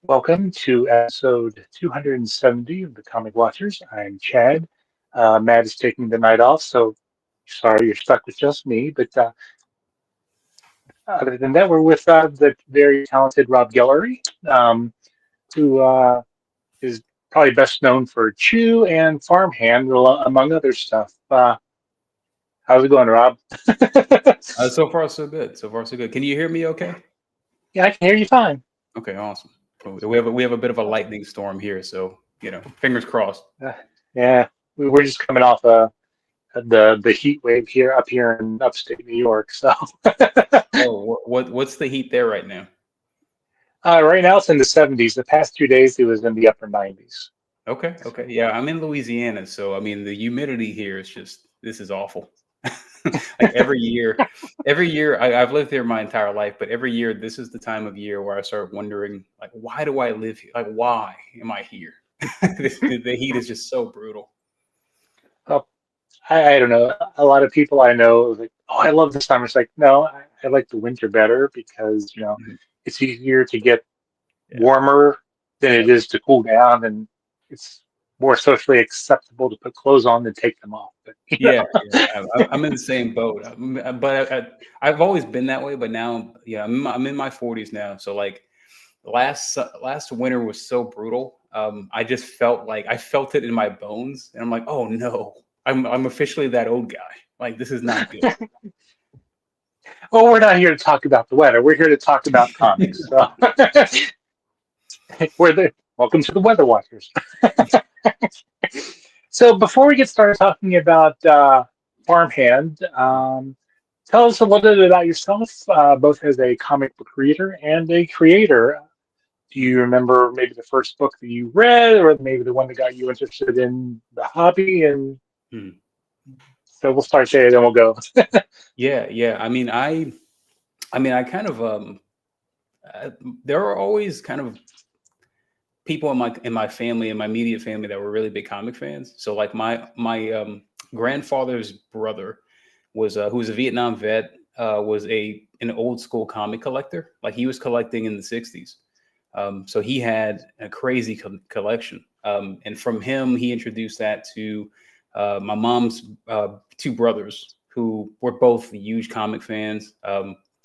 Welcome to episode 270 of the Comic Watchers. I'm Chad. Matt is taking the night off, so sorry you're stuck with just me. But other than that, we're with the very talented Rob Guillory, who is probably best known for Chew and Farmhand, among other stuff. How's it going, Rob? So far, so good. So far, so good. Can you hear me okay? Yeah, I can hear you fine. Okay, awesome. Cool. We have a bit of a lightning storm here, so fingers crossed. Yeah, we're just coming off the heat wave here up here in upstate New York. So Oh, what's the heat there right now? right now it's in the 70s. The past 2 days it was in the upper 90s. Okay, okay. Yeah, I'm in Louisiana, so I mean the humidity here is this is awful. Like every year I've lived here my entire life, but every year this is the time of year where I start wondering, like, why do I live here? Like, why am I here? The heat is just so brutal. Oh, I don't know. A lot of people I know like, oh, I love the summer. It's like, no, I like the winter better because Mhm. it's easier to get Yeah. warmer than Yeah. it is to cool down, and it's more socially acceptable to put clothes on than take them off. But Yeah, yeah. I'm in the same boat. But I've always been that way. But now, yeah, I'm in my 40s now. So like last winter was so brutal. I just felt like I felt it in my bones, and I'm like, oh no, I'm officially that old guy. Like this is not good. well, we're not here to talk about the weather. We're here to talk about comics. So we're the welcome to the Weather Watchers. So before we get started talking about Farmhand, tell us a little bit about yourself, both as a comic book reader and a creator. Do you remember maybe the first book that you read, or maybe the one that got you interested in the hobby? And Hmm. so we'll start there, then we'll go. Yeah, yeah. I mean, I kind of uh, there are always kind of people in my family, in my immediate family, that were really big comic fans. So like my grandfather's brother was who was a Vietnam vet, was an old school comic collector. Like he was collecting in the 60s. So he had a crazy collection. And from him, he introduced that to my mom's two brothers, who were both huge comic fans.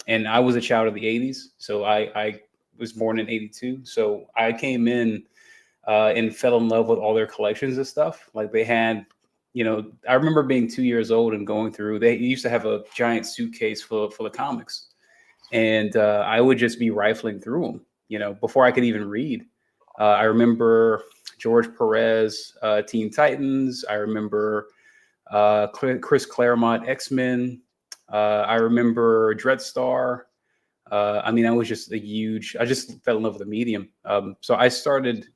And I was a child of the 80s. So I was born in 82. So I came in and fell in love with all their collections of stuff. Like they had, I remember being 2 years old and going through, they used to have a giant suitcase full of comics. And I would just be rifling through them, before I could even read. I remember George Perez, Teen Titans. I remember Chris Claremont, X-Men. I remember Dreadstar. I mean, I just fell in love with the medium. So I started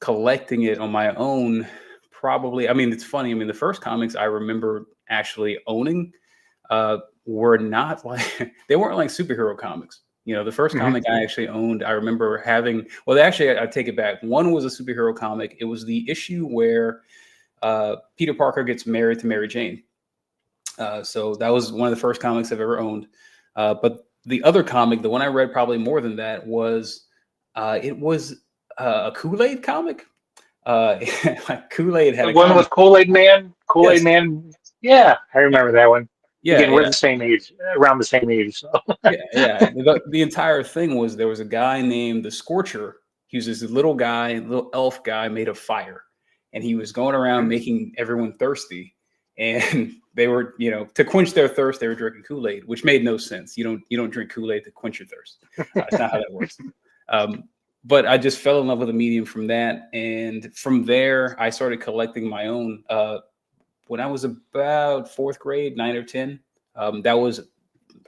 collecting it on my own. Probably, I mean, it's funny. I mean, the first comics I remember actually owning were not like they weren't like superhero comics. The first Mhm. comic I actually owned, I remember having. Well, actually, I take it back. One was a superhero comic. It was the issue where Peter Parker gets married to Mary Jane. So that was one of the first comics I've ever owned. But the other comic, the one I read probably more than that, was it was a Kool-Aid comic. Like Kool-Aid had The a one comic. with Kool-Aid Man. Kool-Aid Yes. Yeah, I Yeah. remember that one. Yeah. Again, we're Yeah. the same age, around the same age. So Yeah, yeah. The entire thing was there was a guy named the Scorcher. He was this little guy, little elf guy made of fire, and he was going around making everyone thirsty. And they were, to quench their thirst, they were drinking Kool-Aid, which made no sense. You don't drink Kool-Aid to quench your thirst. It's not how that works. Um, but I just fell in love with the medium from that, and from there, I started collecting my own. When I was about fourth grade, 9 or 10, that was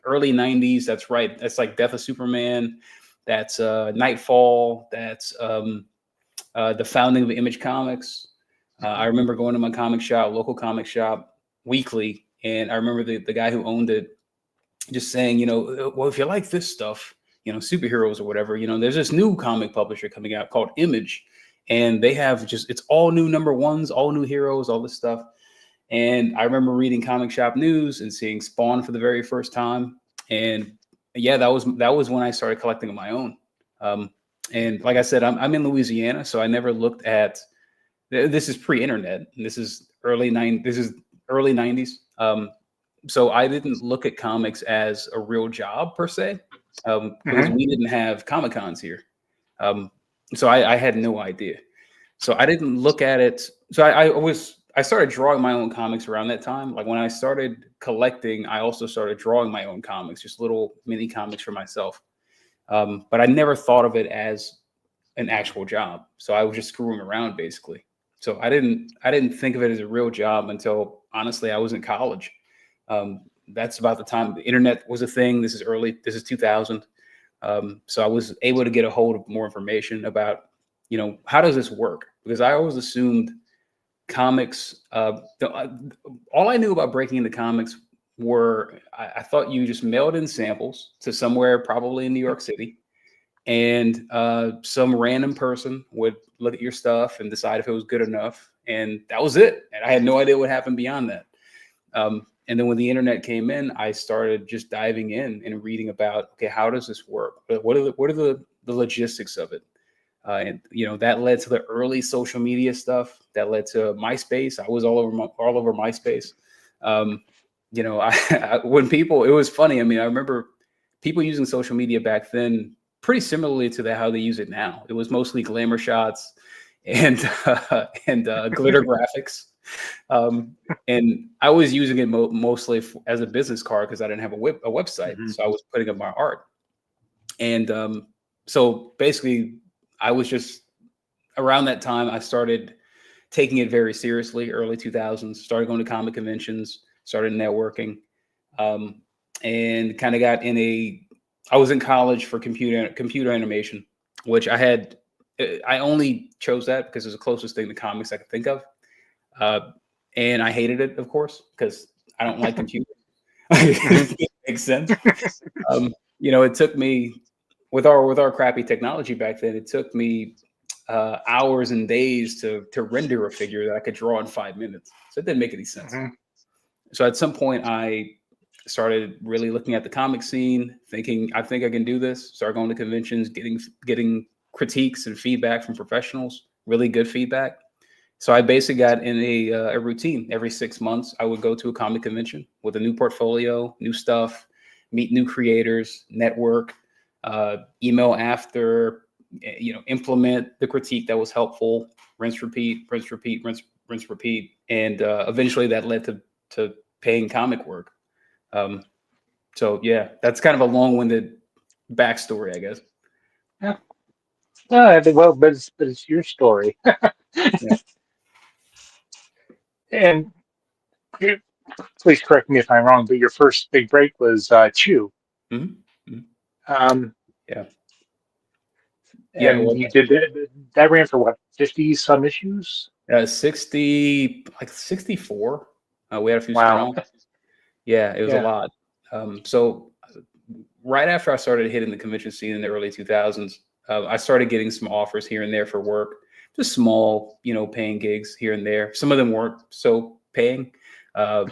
early 90s. That's right. That's like Death of Superman. That's Nightfall. That's the founding of Image Comics. I remember going to my comic shop, local comic shop, weekly, and I remember the guy who owned it just saying, well, if you like this stuff, superheroes or whatever, there's this new comic publisher coming out called Image, and they have it's all new number ones, all new heroes, all this stuff. And I remember reading Comic Shop News and seeing Spawn for the very first time. And yeah, that was when I started collecting on my own. Um, And like I said, I'm in Louisiana, so I never looked at. This is pre-internet. This is This is early '90s. So I didn't look at comics as a real job per se, because Hmm. we didn't have Comic Cons here. Um, so I had no idea. So I didn't look at it. So I started drawing my own comics around that time. Like when I started collecting, I also started drawing my own comics, just little mini comics for myself. But I never thought of it as an actual job. So I was just screwing around basically. So I didn't think of it as a real job until honestly I was in college. That's about the time the internet was a thing. This is 2000. So I was able to get a hold of more information about, how does this work? Because I always assumed comics, all I knew about breaking into comics were, I thought you just mailed in samples to somewhere, probably in New York City, and some random person would look at your stuff and decide if it was good enough, and that was it. And I had no idea what happened beyond that. And then when the internet came in, I started just diving in and reading about, okay, how does this work? What are the logistics of it? And that led to the early social media stuff. That led to MySpace. I was all over MySpace. Um, when people, it was funny. I mean, I remember people using social media back then pretty similarly to how they use it now. It was mostly glamour shots and glitter graphics. And I was using it mostly as a business card because I didn't have a website, Hmm. so I was putting up my art. And so basically, I was just around that time. I started taking it very seriously. Early 2000s, started going to comic conventions, started networking, um, and kind of got in a. I was in college for computer animation, which I had. I only chose that because it was the closest thing to comics I could think of. Uh, and I hated it, of course, because I don't like computers. Hmm. It makes sense. It took me with our crappy technology back then. It took me hours and days to render a figure that I could draw in 5 minutes. So it didn't make any sense. Hmm. So at some point, I started really looking at the comic scene, thinking, I think I can do this. Start going to conventions, getting critiques and feedback from professionals, really good feedback. So I basically got in a routine. Every 6 months, I would go to a comic convention with a new portfolio, new stuff, meet new creators, network, email after, implement the critique that was helpful, rinse, repeat, rinse, repeat, rinse, repeat, and eventually that led to paying comic work. Um, so yeah, that's kind of a long-winded backstory, I guess. Yeah. No, well, but it's your story. Yeah. And you- please correct me if I'm wrong, but your first big break was Chew. Mhm. Mhm. Um, Yeah. Yeah. and Well, you did that ran for what, 50 some issues? 60, like 64. We had a few Wow. spin-offs. Yeah, it was a Yeah. lot. So right after I started hitting the convention scene in the early 2000s, I started getting some offers here and there for work, just small, paying gigs here and there. Some of them weren't so paying. Uh,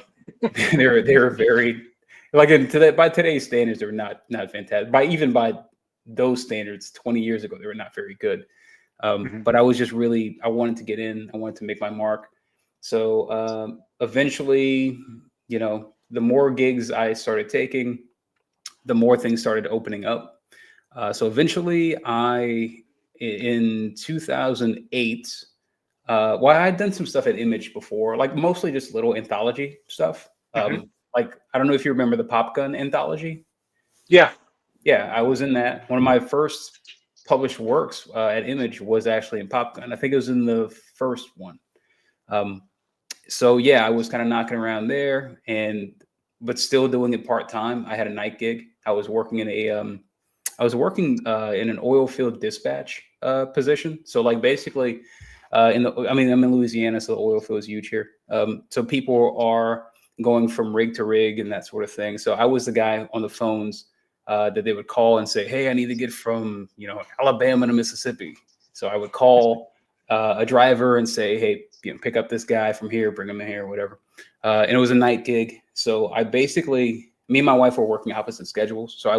they were very like by today's standards, they were not fantastic. By those standards, 20 years ago, they were not very good. Hmm. But I was just really, I wanted to get in. I wanted to make my mark. So eventually, the more gigs I started taking, the more things started opening up. So eventually, in 2008, well, I had done some stuff at Image before, like mostly just little anthology stuff. Hmm. Like, I don't know if you remember the Pop Gun anthology. Yeah. Yeah, I was in that. One of my first published works at Image was actually in Pop Gun. I think it was in the first one. Um, so yeah, I was kind of knocking around there, but still doing it part time. I had a night gig. I was working in an oil field dispatch position. So like basically, I'm in Louisiana, so the oil field is huge here. So people are going from rig to rig and that sort of thing. So I was the guy on the phones that they would call and say, "Hey, I need to get from Alabama to Mississippi." So I would call a driver and say, "Hey, pick up this guy from here, bring him in here, whatever." And it was a night gig. So I basically, me and my wife were working opposite schedules. So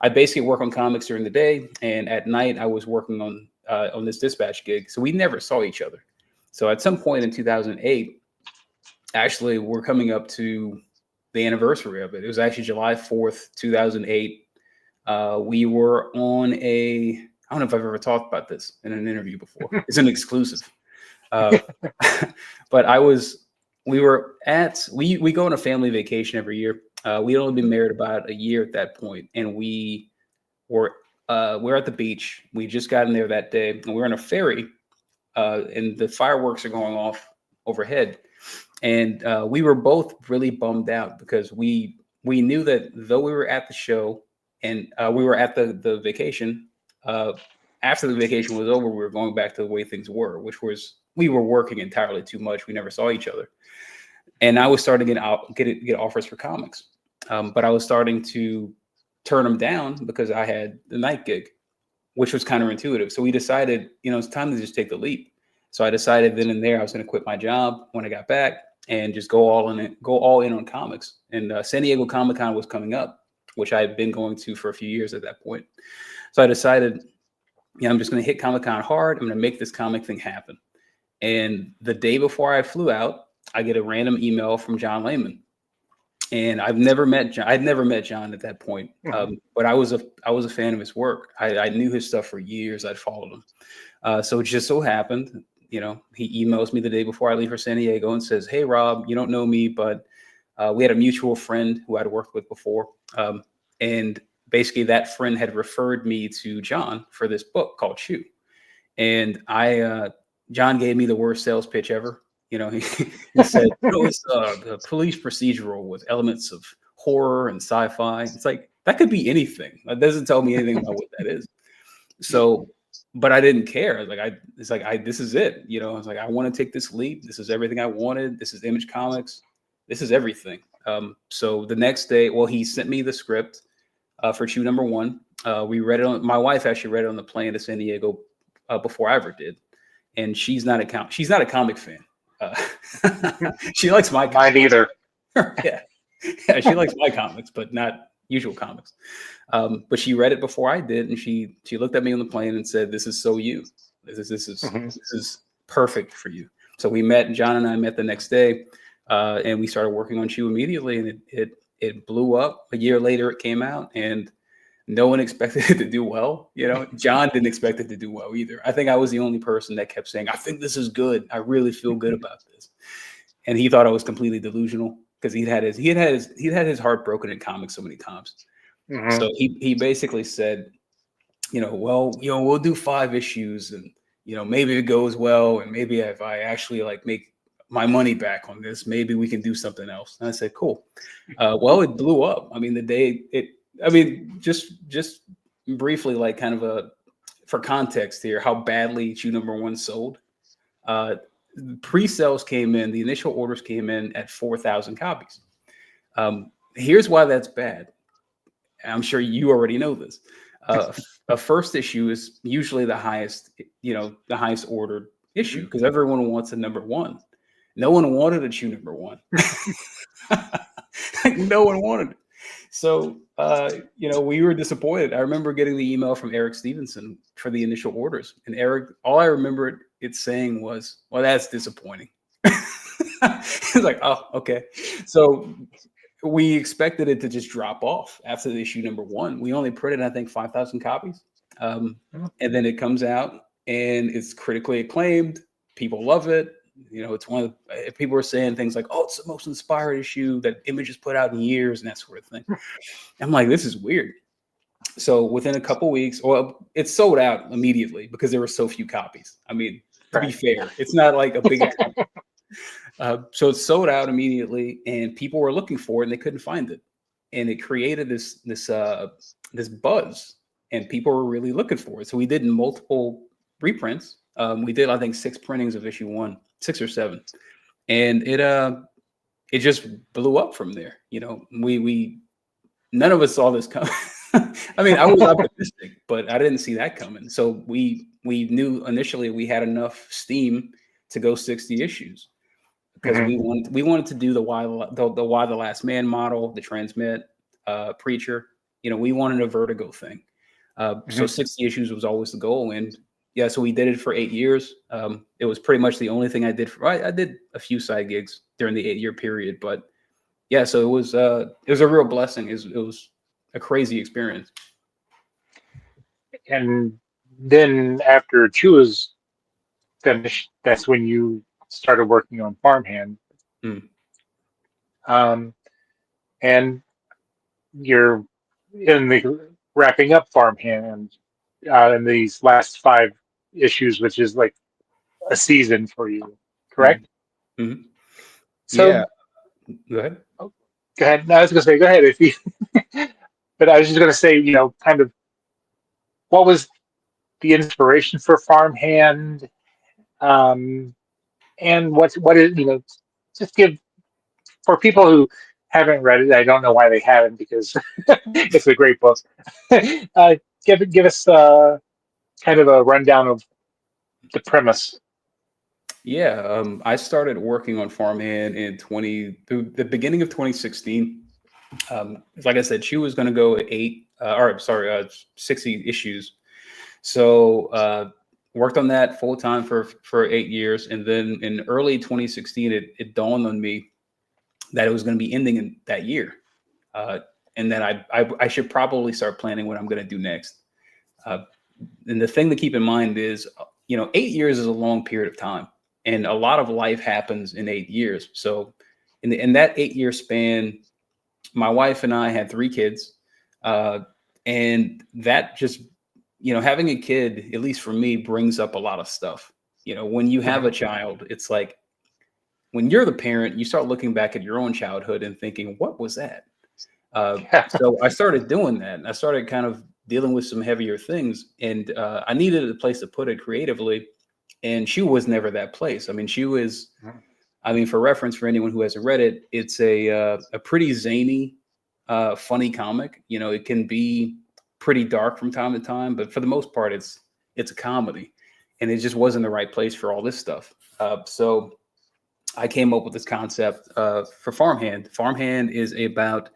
I basically work on comics during the day, and at night I was working on this dispatch gig. So we never saw each other. So at some point in 2008, actually, we're coming up to the anniversary of it. It was actually July 4th, 2008. We were on I don't know if I've ever talked about this in an interview before. It's an exclusive. But we go on a family vacation every year. We'd only been married about a year at that point, and we're at the beach. We just got in there that day, and we're on a ferry, and the fireworks are going off overhead. And we were both really bummed out because we knew that though we were at the show and we were at the vacation, after the vacation was over, we were going back to the way things were, which was we were working entirely too much. We never saw each other. And I was starting to get offers for comics. But I was starting to turn them down because I had the night gig, which was counterintuitive. So we decided, it's time to just take the leap. So I decided then and there I was going to quit my job when I got back and just go all in on comics. And San Diego Comic-Con was coming up, which I had been going to for a few years at that point. So I decided, I'm just going to hit Comic-Con hard. I'm going to make this comic thing happen. And the day before I flew out, I get a random email from John Layman. And I'd never met John at that point, but I was a fan of his work. I knew his stuff for years. I'd followed him. So it just so happened, he emails me the day before I leave for San Diego and says, "Hey, Rob, you don't know me, but we had a mutual friend who I'd worked with before. And basically that friend had referred me to John for this book called Chew. And John gave me the worst sales pitch ever. He said, it's a police procedural with elements of horror and sci-fi. It's like, that could be anything. That doesn't tell me anything about what that is. So, but I didn't care. This is it. I was like, I want to take this leap. This is everything I wanted. This is Image Comics. This is everything. So the next day, he sent me the script for Chew #1. We read it my wife actually read it on the plane to San Diego before I ever did. And she's not a comic fan. She likes my comics. Mine either. yeah, she likes my comics, but not usual comics. But she read it before I did, and she looked at me on the plane and said, "This is so you. This is perfect for you." So we met. John and I met the next day, and we started working on Chew immediately, and it blew up. A year later, it came out, and no one expected it to do well. John didn't expect it to do well either. I think I was the only person that kept saying, "I think this is good. I really feel good about this." And he thought I was completely delusional because he'd had his heart broken in comics so many times. So he basically said, we'll do 5 issues, and maybe it goes well, and maybe if I actually make my money back on this, maybe we can do something else. And I said, cool. It blew up. I mean, the day just briefly, for context here, how badly Chew #1 sold. Pre-sales came in, the initial orders came in at 4,000 copies. Here's why that's bad. I'm sure you already know this. A first issue is usually the highest ordered issue because everyone wants a #1. No one wanted a Chew #1. No one wanted it. So, we were disappointed. I remember getting the email from Eric Stevenson for the initial orders. And Eric, all I remember it saying was, "Well, that's disappointing." It's like, oh, okay. So we expected it to just drop off after the issue #1. We only printed, I think, 5,000 copies. And then it comes out and it's critically acclaimed. People love it. It's one of the, people are saying things like, "Oh, it's the most inspired issue that Image has put out in years," and that sort of thing. I'm like, this is weird. So within a couple weeks, it sold out immediately because there were so few copies. I mean, to be fair, it's not like a big account. So it sold out immediately, and people were looking for it and they couldn't find it. And it created this buzz, and people were really looking for it. So we did multiple reprints. We did, I think, 6 printings of issue 1, 6 or 7, and it just blew up from there. We none of us saw this coming. I mean, I was optimistic, but I didn't see that coming. So we knew initially we had enough steam to go 60 issues because we wanted to do the Why the Last Man model, the Transmit, Preacher, we wanted a Vertigo thing. So 60 issues was always the goal. And yeah, so we did it for 8 years. It was pretty much the only thing I did. I did a few side gigs during the 8-year period, but yeah, so it was a real blessing. It was a crazy experience. And then after 2 is finished, that's when you started working on Farmhand. Mm. Um, and you're in the wrapping up Farmhand in these last 5 issues, which is like a season for you, Mm. correct? Mm. So Yeah. Go ahead. oh, go ahead. No, I was going to say, go ahead if you. But I was just going to say, kind of what was the inspiration for Farmhand, um, and what is just give for people who haven't read it. I don't know why they haven't because it's a great book. Give us kind of a rundown of the premise. Yeah, I started working on Farmhand through the beginning of 2016. Like I said, she was going to go 60 issues. So worked on that full time for 8 years, and then in early 2016, it dawned on me that it was going to be ending in that year, and then I should probably start planning what I'm going to do next. Uh, and the thing to keep in mind is, 8 years is a long period of time, and a lot of life happens in 8 years. So in that 8-year span, my wife and I had 3 kids, and that just, having a kid, at least for me, brings up a lot of stuff. When you have a child, it's like when you're the parent, you start looking back at your own childhood and thinking, what was that? So I started doing that, and I started kind of dealing with some heavier things, and I needed a place to put it creatively, and she was never that place. I mean, for reference, for anyone who hasn't read it, it's a pretty zany, funny comic. It can be pretty dark from time to time, but for the most part, it's a comedy, and it just wasn't the right place for all this stuff. So I came up with this concept for Farmhand. Farmhand is about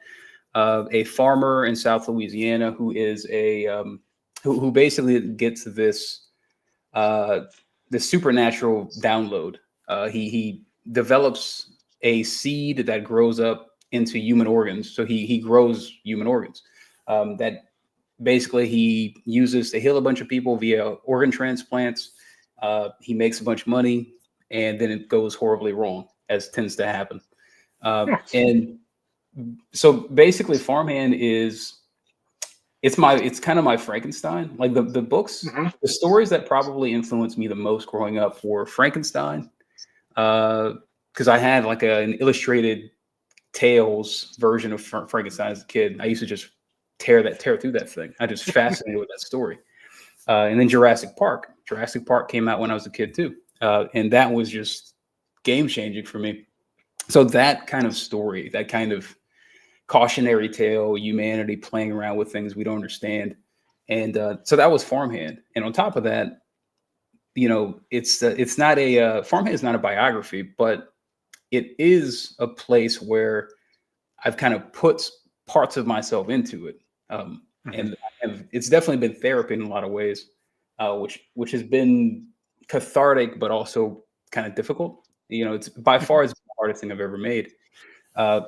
a farmer in South Louisiana who is who basically gets uh, this supernatural download. He develops a seed that grows up into human organs. So he grows human organs that basically he uses to heal a bunch of people via organ transplants. He makes a bunch of money, and then it goes horribly wrong, as tends to happen. And so basically, Farmhand it's kind of my Frankenstein. Like the books, Mhm. the stories that probably influenced me the most growing up were Frankenstein, because I had like an illustrated Tales version of Frankenstein as a kid. I used to just tear through that thing. I just fascinated with that story. And then Jurassic Park. Jurassic Park came out when I was a kid too, and that was just game changing for me. So that kind of story, that kind of cautionary tale, humanity playing around with things we don't understand, and so that was Farmhand. And on top of that, it's not a Farmhand is not a biography, but it is a place where I've kind of put parts of myself into it, Mhm. and it's definitely been therapy in a lot of ways, which has been cathartic, but also kind of difficult. It's by far it's the hardest thing I've ever made. Uh,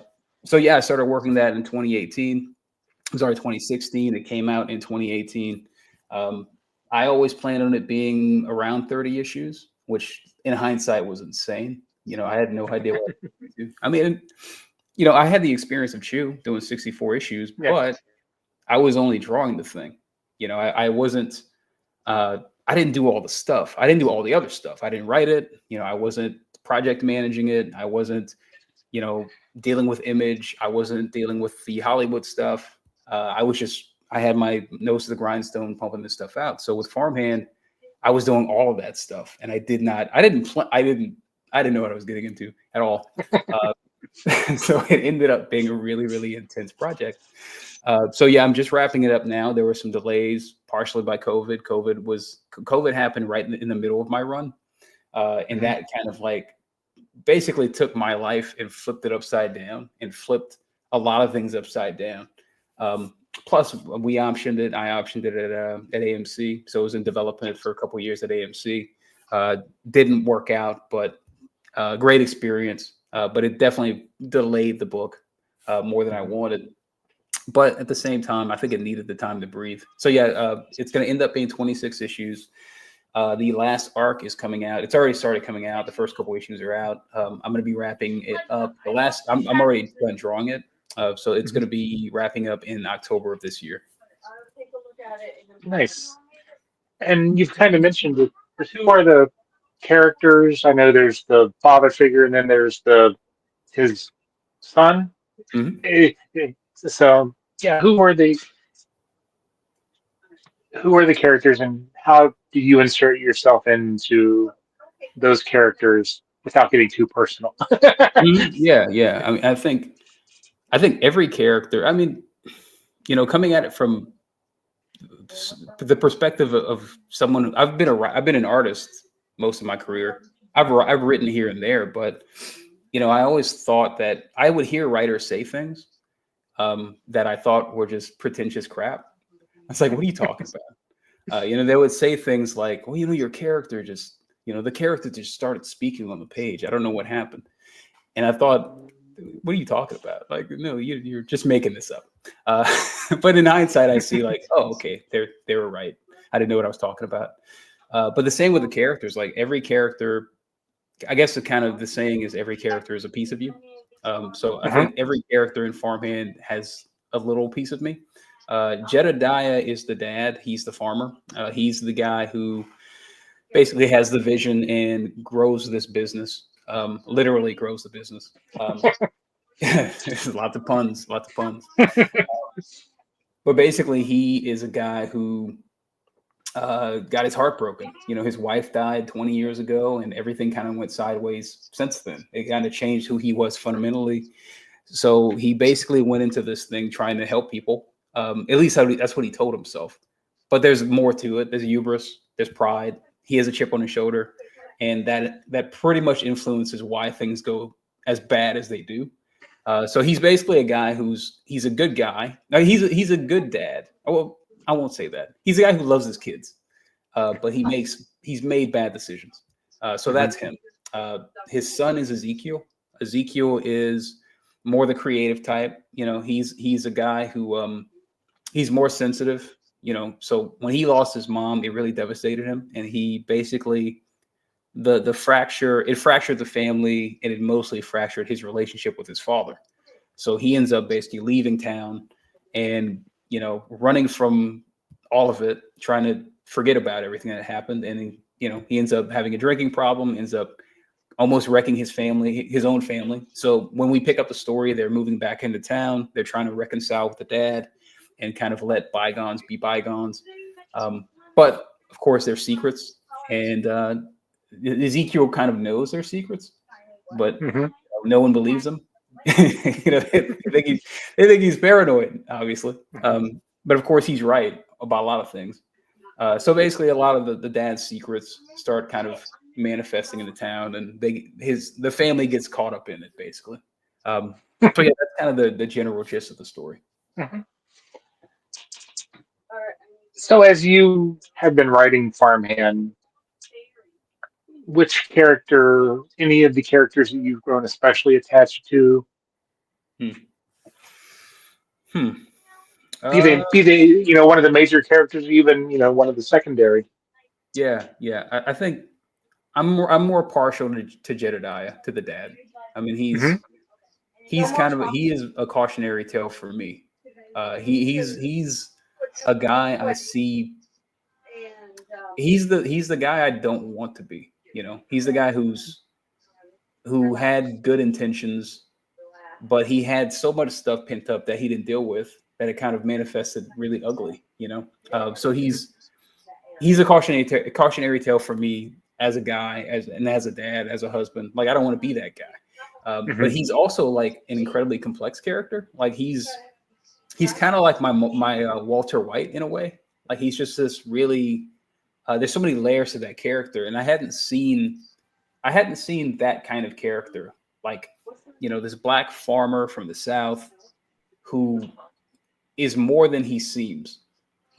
so yeah, I started working that in 2018. Sorry, 2016. It came out in 2018. Um, I always planned on it being around 30 issues, which in hindsight was insane. I had no idea what I was going to do. I mean, I had the experience of Chew doing 64 issues, Yeah. but I was only drawing the thing. I wasn't, I didn't do all the stuff. I didn't do all the other stuff. I didn't write it. I wasn't project managing it. I wasn't, dealing with image. I wasn't dealing with the Hollywood stuff. I had my nose to the grindstone pumping this stuff out. So with Farmhand, I was doing all of that stuff, and I didn't know what I was getting into at all. Uh, so it ended up being a really, really intense project. So yeah, I'm just wrapping it up now. There were some delays, partially by COVID. COVID happened right in the middle of my run, and Mhm. that kind of like basically took my life and flipped it upside down and flipped a lot of things upside down. Plus, we optioned it. I optioned it at AMC, so it was in development for a couple of years at AMC. Didn't work out, but great experience. But it definitely delayed the book more than I wanted. But at the same time, I think it needed the time to breathe. So yeah, it's going to end up being 26 issues. The last arc is coming out. It's already started coming out. The first couple issues are out. I'm going to be wrapping it up. I'm already done drawing it. So it's going to be wrapping up in October of this year. Nice. And you've kind of mentioned it. Who are the characters? I know there's the father figure, and then there's his son. Mhm. So yeah, who are the characters, and how do you insert yourself into those characters without getting too personal? Mhm. Yeah, yeah. I mean, I think every character. I mean, coming at it from the perspective of someone, I've been an artist most of my career. I've written here and there, but I always thought that I would hear writers say things that I thought were just pretentious crap. I was like, what are you talking about? They would say things like, well, your character just, the character just started speaking on the page. I don't know what happened. And I thought, what are you talking about? Like, no, you're just making this up. Uh, but in hindsight, I see like, oh, okay, they were right. I didn't know what I was talking about. But the same with the characters. Like every character, I guess the saying is every character is a piece of you. So I Mhm. think every character in Farmhand has a little piece of me. Jedediah is the dad. He's the farmer. He's the guy who basically has the vision and grows this business. Literally grows the business. Lots of puns, lots of puns. But basically, he is a guy who got his heart broken. His wife died 20 years ago, and everything kind of went sideways since then. It kind of changed who he was fundamentally. So he basically went into this thing trying to help people. At least that's what he told himself. But there's more to it. There's hubris. There's pride. He has a chip on his shoulder, and that pretty much influences why things go as bad as they do. So he's basically a guy he's a good guy. No, he's a good dad. Well, I won't say that. He's a guy who loves his kids, but he's made bad decisions. So Mhm. that's him. His son is Ezekiel. Ezekiel is more the creative type. He's a guy who he's more sensitive. So when he lost his mom, it really devastated him, and he basically the fracture it fractured the family, and it mostly fractured his relationship with his father. So he ends up basically leaving town and running from all of it, trying to forget about everything that happened, and he ends up having a drinking problem, ends up almost wrecking his own family. So when we pick up the story, they're moving back into town. They're trying to reconcile with the dad and kind of let bygones be bygones. But of course, there's secrets, and Ezekiel kind of knows their secrets, but Mhm. no one believes him. They think he's paranoid, obviously. Mhm. But of course, he's right about a lot of things. So basically, a lot of the dad's secrets start kind of manifesting in the town, and the family gets caught up in it, basically. So yeah, that's kind of the general gist of the story. Mhm. So, as you have been writing Farmhand, any of the characters that you've grown especially attached to, Hmm. Hmm. be they one of the major characters, or even one of the secondary. Yeah, yeah. I think I'm more partial to Jedediah, to the dad. I mean, Hmm. he is a cautionary tale for me. He's a guy I see. He's the guy I don't want to be. He's the guy who had good intentions, but he had so much stuff pent up that he didn't deal with that it kind of manifested really ugly. So he's a cautionary tale for me as a guy, as a dad, as a husband. Like I don't want to be that guy. Hmm. But he's also like an incredibly complex character. Like he's kind of like my Walter White in a way. Like he's just this really. There's so many layers to that character, and I hadn't seen that kind of character. Like this black farmer from the South who is more than he seems.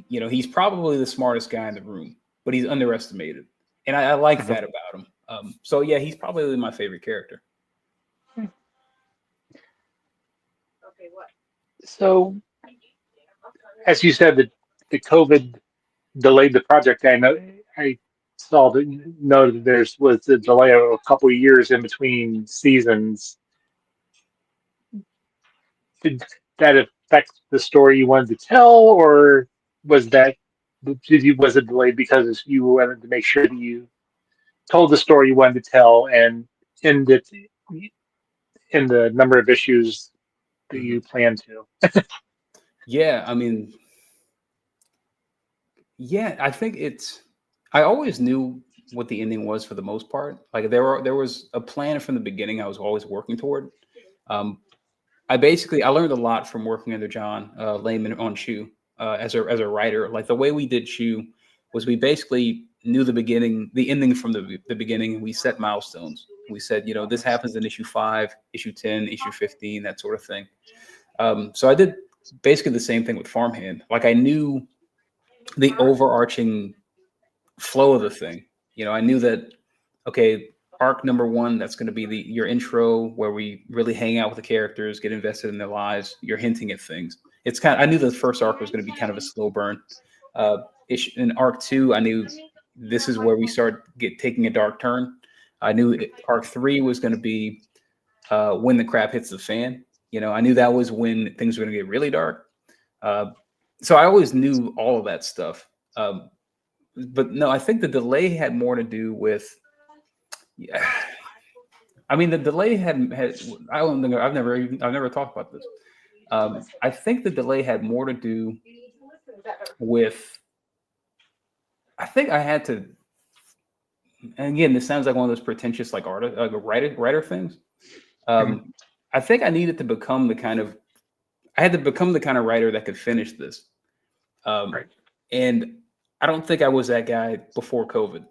You know, he's probably the smartest guy in the room, but he's underestimated, and I like that about him. So yeah, he's probably my favorite character. So, as you said, the COVID delayed the project. I saw that noted that there's was the delay of a couple of years in between seasons. Did that affect the story you wanted to tell, or was that was it delayed because you wanted to make sure that you told the story you wanted to tell and ended in the number of issues that Mhm. you plan to? Yeah, I mean, yeah, I think it's. I always knew what the ending was for the most part. Like there was a plan from the beginning. I was always working toward. Um, I learned a lot from working under John Layman on Chew as a writer. Like the way we did Chew was we basically knew the ending from the beginning, and we set milestones. We said, you know, this happens in issue 5, issue 10, issue 15, that sort of thing. So I did basically the same thing with Farmhand. Like I knew the overarching flow of the thing. You know, I knew that okay, arc number 1, that's going to be your intro where we really hang out with the characters, get invested in their lives. You're hinting at things. I knew the first arc was going to be kind of a slow burn. In arc 2, I knew this is where we start taking a dark turn. I knew arc 3 was going to be when the crap hits the fan. You know, I knew that was when things were going to get really dark. So I always knew all of that stuff. But no, I think the delay had more to do with. Yeah, I mean, the delay had. I don't think I've never talked about this. I think the delay had more to do with. I think I had to. And again, this sounds like one of those pretentious, like artist, like writer things. Mhm. I think I needed to become the kind of. I had to become the kind of writer that could finish this. Um, Right. and I don't think I was that guy before COVID.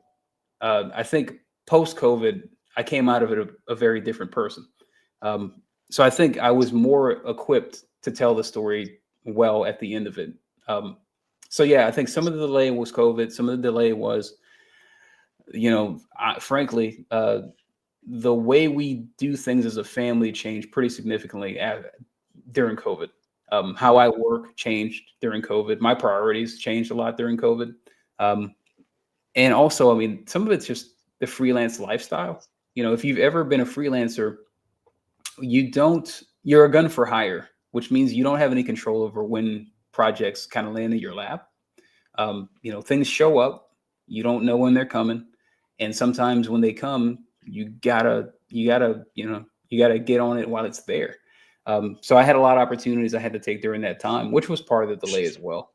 I think post COVID, I came out of it a very different person. So I think I was more equipped to tell the story well at the end of it. So yeah, I think some of the delay was COVID. Some of the delay was, you know, frankly, the way we do things as a family changed pretty significantly during COVID. How I work changed during COVID. My priorities changed a lot during COVID. Um, and also, I mean, some of it's just the freelance lifestyle. You know, if you've ever been a freelancer, you're a gun for hire, which means you don't have any control over when projects kind of land in your lap. You know, things show up, you don't know when they're coming. And sometimes when they come, you gotta get on it while it's there. So I had a lot of opportunities I had to take during that time, which was part of the delay as well,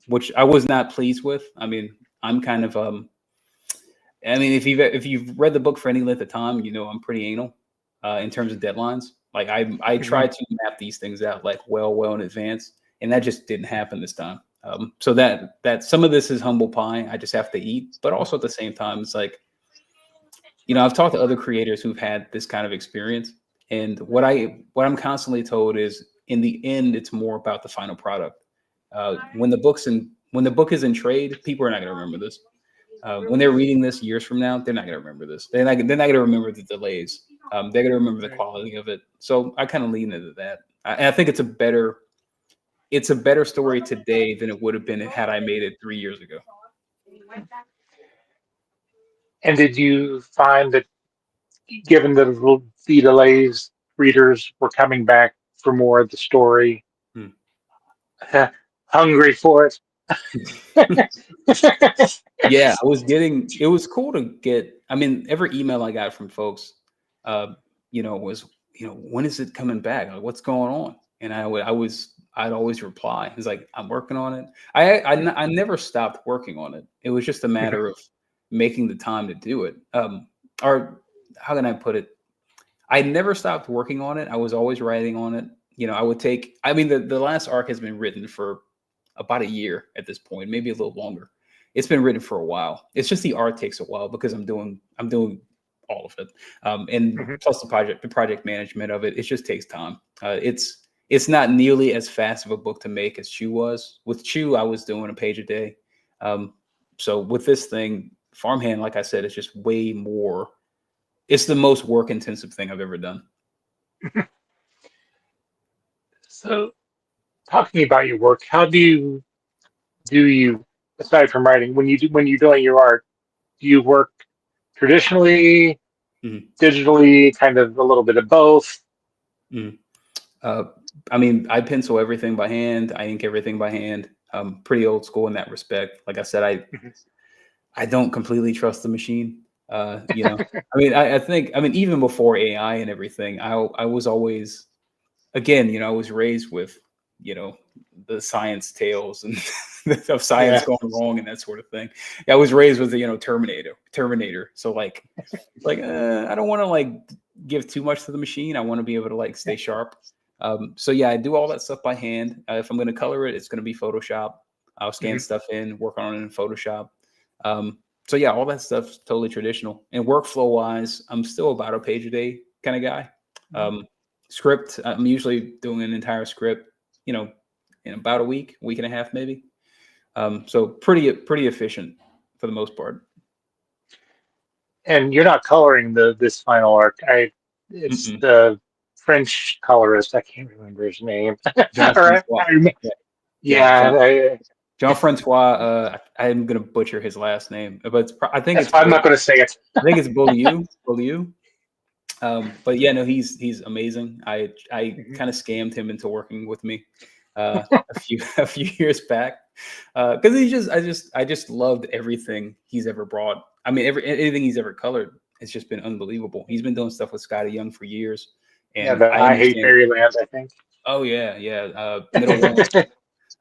which I was not pleased with. I mean, I'm kind of, I mean, if you've read the book for any length of time, you know I'm pretty anal in terms of deadlines. Like I try Mhm. to map these things out like well in advance, and that just didn't happen this time. So that some of this is humble pie. I just have to eat, but also at the same time, it's like you know I've talked to other creators who've had this kind of experience, and what I'm constantly told is in the end, it's more about the final product. When the book is in trade, people are not going to remember this. When they're reading this years from now, they're not going to remember this. They're not going to remember the delays. They're going to remember the Right. quality of it. So I kind of lean into that. And I think it's a better story today than it would have been had I made it 3 years ago. And did you find that, given the delays, readers were coming back for more of the story, Hmm. hungry for it? Yeah, it was cool to get. I mean, every email I got from folks, uh, was, when is it coming back? Like, what's going on? And I'd always reply. It's like, I'm working on it. I never stopped working on it. It was just a matter of making the time to do it. Or how can I put it? I never stopped working on it. I was always writing on it. You know, I mean, the last arc has been written for about a year at this point, maybe a little longer. It's been written for a while. It's just the art takes a while because I'm doing all of it. And Mhm. plus the project management of it, it just takes time. it's not nearly as fast of a book to make as Chew was. With Chew, I was doing a page a day. So with this thing, Farmhand, like I said, it's just way more. It's the most work intensive thing I've ever done. So, talking about your work, how do you, aside from writing, when you're doing your art, do you work traditionally, Mhm. digitally, kind of a little bit of both? Mhm. I mean, I pencil everything by hand. I ink everything by hand. I'm pretty old school in that respect. Like I said, Mhm. I don't completely trust the machine. I mean, I think, I mean, even before AI and everything, I was always, again, I was raised with, you know, the science tales and of science Yeah. going wrong and that sort of thing. I was raised with the, Terminator. So I don't want to like give too much to the machine. I want to be able to like stay sharp. So yeah, I do all that stuff by hand. If I'm going to color it, it's going to be Photoshop. I'll scan Mhm. stuff in, work on it in Photoshop. Um, so yeah, all that stuff's totally traditional. And workflow wise, I'm still about a page a day kind of guy. Um, Script, I'm usually doing an entire script, in about a week and a half maybe. So pretty efficient for the most part. And you're not coloring this final arc. It's Mm-mm. the French colorist. I can't remember his name. Jean Or Francois. Yeah, yeah, yeah, Jean Francois. I'm gonna butcher his last name, but I think that's it's why I'm not going to say it. Beaulieu. Beaulieu. But yeah, no, he's amazing. I Mhm. kind of scammed him into working with me a few a few years back because I just loved everything he's ever brought. I mean, anything he's ever colored, it's just been unbelievable. He's been doing stuff with Scotty Young for years, Yeah, and the I I Hate understand. Fairyland, I think. Oh yeah, yeah. Middle one,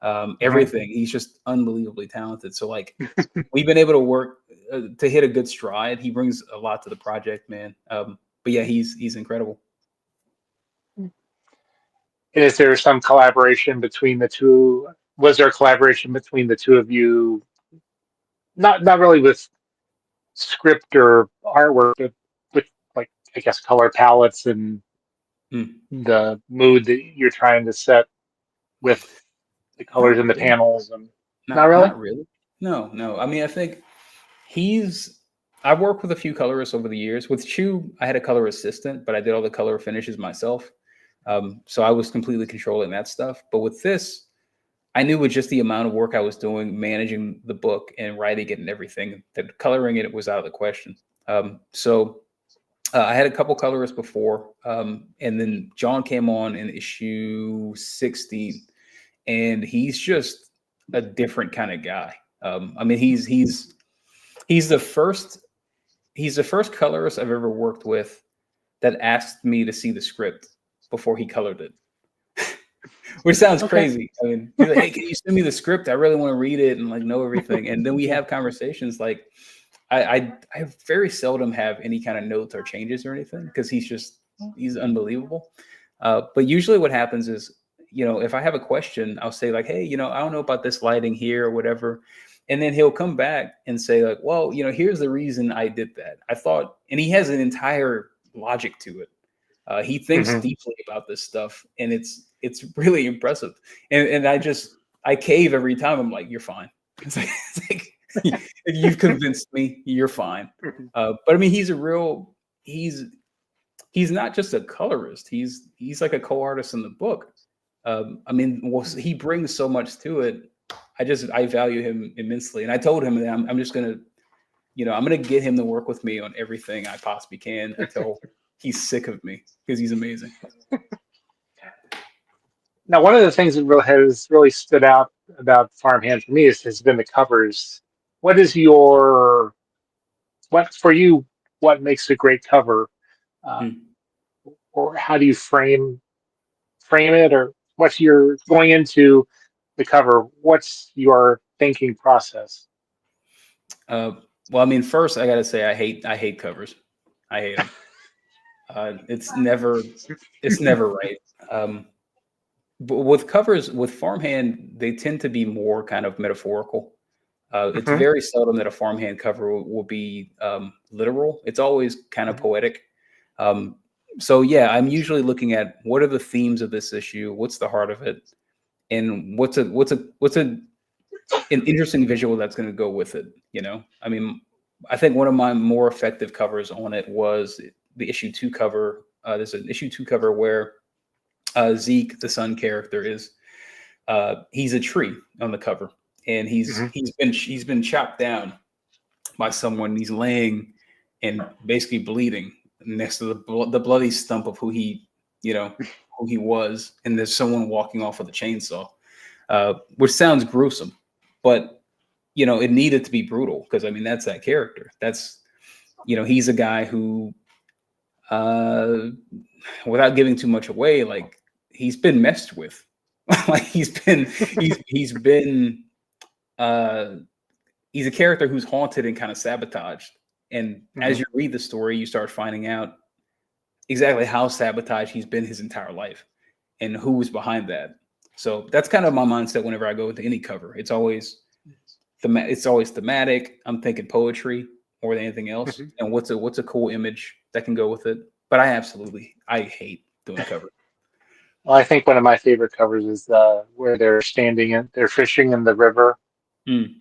Mhm. everything. He's just unbelievably talented. So like, we've been able to work to hit a good stride. He brings a lot to the project, man. But yeah, he's incredible. Is there some collaboration between the two? Was there a collaboration between the two of you? Not really with script or artwork, but with like I guess color palettes and Mm. the mood that you're trying to set with the colors Not in the really. panels and not Not really. not really. No, no. I mean, I think he's. I've worked with a few colorists over the years. With Chew, I had a color assistant, but I did all the color finishes myself. So I was completely controlling that stuff. But with this, I knew with just the amount of work I was doing, managing the book and writing it and everything, that coloring it was out of the question. So I had a couple colorists before, and then John came on in issue 16, and he's just a different kind of guy. I mean, he's the first colorist I've ever worked with that asked me to see the script before he colored it, which sounds Okay. crazy. I mean, he's like, "Hey, can you send me the script? I really want to read it and like know everything." And then we have conversations like I very seldom have any kind of notes or changes or anything because he's unbelievable. But usually what happens is, if I have a question, I'll say like, hey, I don't know about this lighting here or whatever. And then he'll come back and say like, well, here's the reason I did that. I thought, and he has an entire logic to it. He thinks Hmm. deeply about this stuff, and it's really impressive. And I cave every time. I'm like, you're fine. It's like you've convinced me. You're fine. But I mean, he's he's not just a colorist. He's like a co-artist in the book. I mean, he brings so much to it. I value him immensely, and I told him that I'm just gonna, I'm gonna get him to work with me on everything I possibly can until he's sick of me because he's amazing. Now, one of the things that really has really stood out about Farmhand for me has been the covers. What is your what for you? What makes a great cover, uh, Mm. or how do you frame it, or what's your going into the cover? What's your thinking process? Uh, well, I mean, first I gotta say I hate covers. I hate them. It's never right. Um, but with covers with farmhand, they tend to be more kind of metaphorical. It's Hmm. very seldom that a farmhand cover will be literal. It's always kind of poetic. Um, So yeah, I'm usually looking at what are the themes of this issue, what's the heart of it, and what's an interesting visual that's going to go with it. You know, I mean, I think one of my more effective covers on it was the issue 2 cover. There's an issue 2 cover where Zeke, the son character, is he's a tree on the cover, and Hmm. he's been chopped down by someone. He's laying and basically bleeding next to the bloody stump of who he, you know, who he was, and there's someone walking off with a chainsaw, which sounds gruesome, but you know, it needed to be brutal because I mean that's that character. That's, you know, he's a guy who, uh, without giving too much away, like he's been messed with, like he's been uh he's a character who's haunted and kind of sabotaged. And as Hmm. you read the story, you start finding out exactly how sabotaged he's been his entire life and who was behind that. So that's kind of my mindset whenever I go into any cover. It's always thematic. I'm thinking poetry more than anything else. Hmm. And what's a cool image that can go with it. But I hate doing cover. Well, I think one of my favorite covers is where they're fishing in the river. Mm,